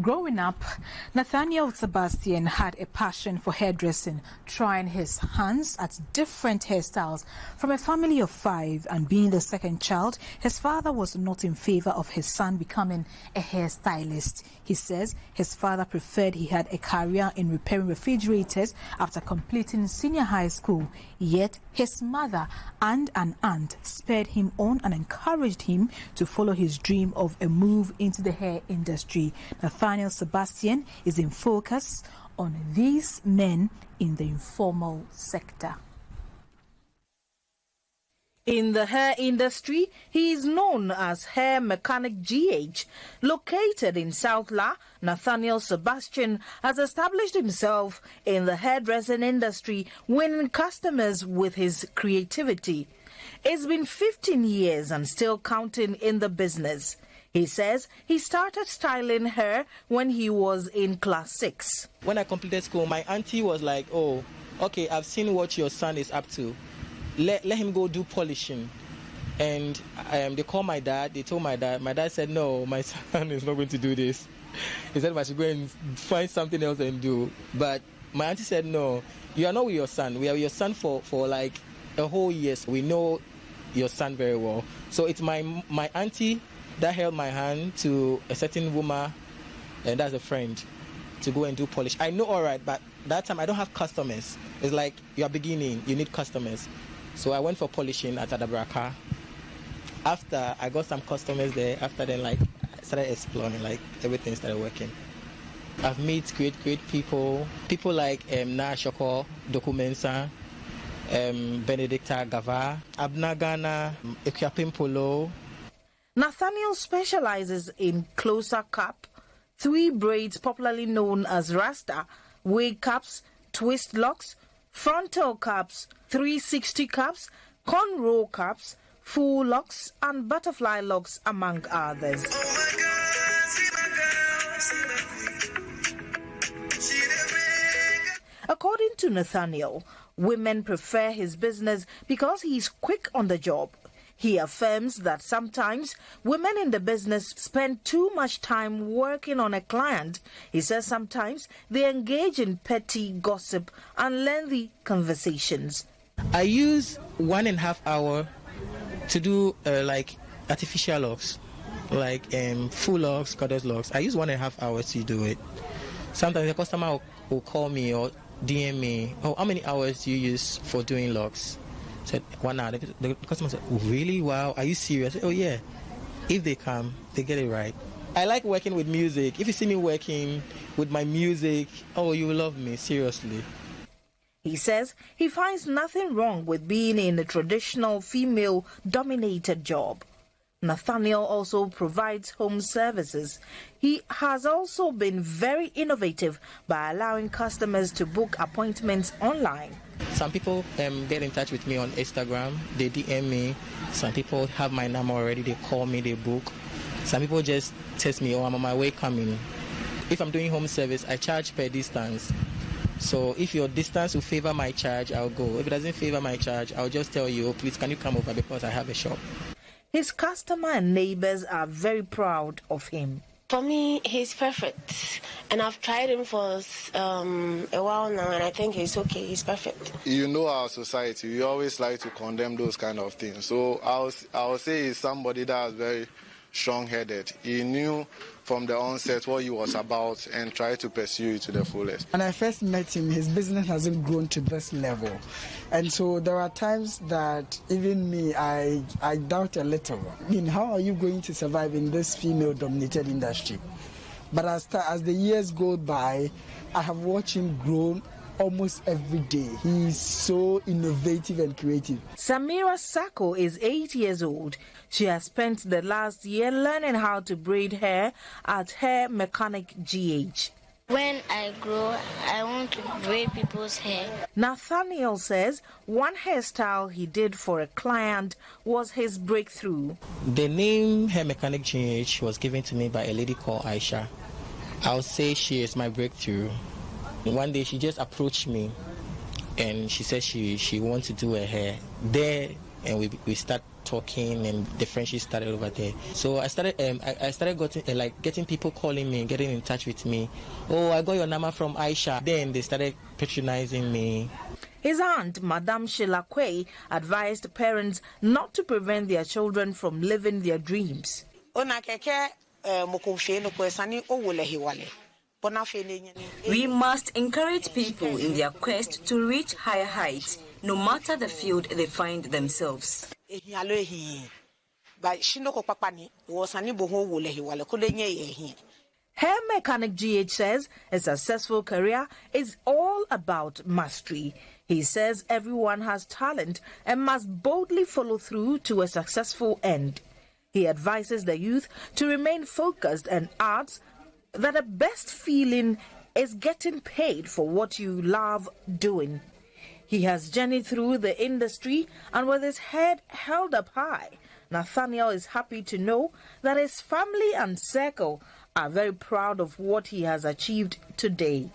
Growing up, Nathaniel Sebastian had a passion for hairdressing, trying his hands at different hairstyles. From a family of 5 and being the second child, his father was not in favor of his son becoming a hairstylist. He says his father preferred he had a career in repairing refrigerators after completing senior high school. Yet his mother and an aunt spurred him on and encouraged him to follow his dream of a move into the hair industry. Nathaniel Sebastian is in focus on these men in the informal sector. In the hair industry, he is known as Hair Mechanic GH. Located in South La, Nathaniel Sebastian has established himself in the hairdressing industry, winning customers with his creativity. It's been 15 years and still counting in the business. He says he started styling hair when he was in class 6. When I completed school, my auntie was like, oh, okay, I've seen what your son is up to. Let him go do polishing. And they called my dad. They told my dad. My dad said, no, my son is not going to do this. He said I should go and find something else and do. But my auntie said, no, you are not with your son. We are with your son for like a whole year. So we know your son very well. So it's my auntie that held my hand to a certain woman, and that's a friend, to go and do polish. I know all right, but that time I don't have customers. It's like you are beginning, you need customers. So I went for polishing at Adabraka. After I got some customers there, after then I started exploring, everything started working. I've met great people like Na Shoko, Dokumensa, Benedicta Gava, Abnagana, Ekiapimpolo. Nathaniel specializes in closer cap, 3 braids popularly known as rasta, wig caps, twist locks, frontal caps, 360 caps, cornrow caps, full locks and butterfly locks, among others. According to Nathaniel, women prefer his business because he's quick on the job. He affirms that sometimes women in the business spend too much time working on a client. He says sometimes they engage in petty gossip and lengthy conversations. I use 1.5 hours to do artificial locks, full locks, cordless locks. I use 1.5 hours to do it. Sometimes the customer will call me or DM me, oh, how many hours do you use for doing locks? I said 1 hour. The customer said, oh, really? Wow, are you serious? I said, oh yeah. If they come, they get it right. I like working with music. If you see me working with my music, oh, you will love me, seriously. He says he finds nothing wrong with being in a traditional female-dominated job. Nathaniel also provides home services. He has also been very innovative by allowing customers to book appointments online. Some people get in touch with me on Instagram. They DM me. Some people have my number already. They call me, they book. Some people just text me, oh, I'm on my way coming. If I'm doing home service, I charge per distance. So if your distance will favor my charge, I'll go. If it doesn't favor my charge, I'll just tell you, oh, please, can you come over because I have a shop. His customer and neighbors are very proud of him. For me, he's perfect. And I've tried him for a while now, and I think he's okay. He's perfect. You know our society, we always like to condemn those kind of things. So I'll say he's somebody that is very strong-headed. He knew from the onset what he was about and tried to pursue it to the fullest. When I first met him, his business hasn't grown to this level. And so there are times that even me, I doubt a little. I mean, how are you going to survive in this female-dominated industry? But as the years go by, I have watched him grow almost every day. He's so innovative and creative. Samira Sako is 8 years old. She has spent the last year learning how to braid hair at Hair Mechanic GH. When I grow, I want to braid people's hair. Nathaniel says one hairstyle he did for a client was his breakthrough. The name Hair Mechanic GH was given to me by a lady called Aisha. I'll say she is my breakthrough. One day she just approached me and she said she wants to do her hair. There and we start talking, and the friendship started over there. So I started getting people calling me, getting in touch with me. Oh, I got your number from Aisha. Then they started patronizing me. His aunt, Madame Sheila Kwei, advised parents not to prevent their children from living their dreams. We must encourage people in their quest to reach higher heights, no matter the field they find themselves. Hair mechanic GH says a successful career is all about mastery. He says everyone has talent and must boldly follow through to a successful end. He advises the youth to remain focused and adds that the best feeling is getting paid for what you love doing. He has journeyed through the industry, and with his head held up high, Nathaniel is happy to know that his family and circle are very proud of what he has achieved today.